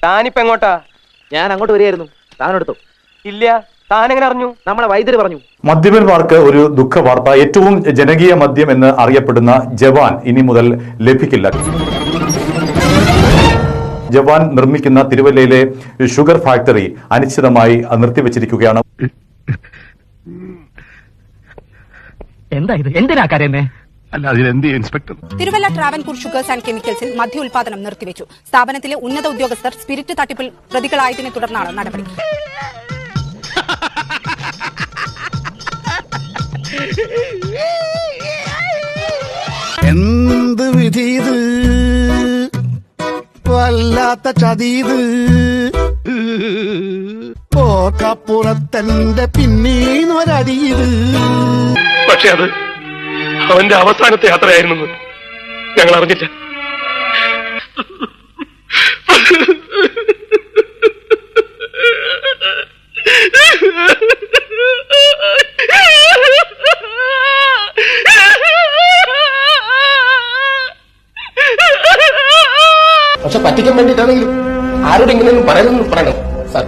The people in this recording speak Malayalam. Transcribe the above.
താനിപ്പോ എങ്ങോട്ടാ? ഞാൻ അങ്ങോട്ട് വരികയായിരുന്നു. താനെടുത്തു? ഇല്ല. താനെങ്ങനെ അറിഞ്ഞു? നമ്മളെ വൈദ്യുതി പറഞ്ഞു. മദ്യപന്മാർക്ക് ഒരു ദുഃഖ വാർത്ത. ഏറ്റവും ജനകീയ മദ്യം എന്ന് അറിയപ്പെടുന്ന ജവാൻ ഇനി മുതൽ ലഭിക്കില്ല. ജവാൻ നിർമ്മിക്കുന്ന തിരുവല്ലയിലെ ഷുഗർ ഫാക്ടറി അനിശ്ചിതമായി നിർത്തിവെച്ചിരിക്കുകയാണ്. എന്താ ഇത്? എന്തിനാ കരയുന്നേ? Inspector, Thiruvalla Travancore sugars and കെമിക്കൽസിൽ മദ്യ ഉൽപാദനം നിർത്തിവെച്ചു. സ്ഥാപനത്തിലെ ഉന്നത ഉദ്യോഗസ്ഥർ സ്പിരിറ്റ് തട്ടിപ്പിൽ പ്രതികളായതിനെ തുടർന്നാണ് നടപടി. എന്ത് വിധീത്, വല്ലാത്ത ചതീത്, ഓർക്കപ്പുറത്തന്റെ പിന്നീന്നൊരടിയത്. പക്ഷെ അത് അവന്റെ അവസാനത്തെ യാത്രയായിരുന്നു, ഞങ്ങൾ അറിഞ്ഞില്ല. പക്ഷെ പറ്റിക്കാൻ വേണ്ടിയിട്ടാണെങ്കിലും ആരോട് ഇങ്ങനെയൊന്നും പറയണം സാർ.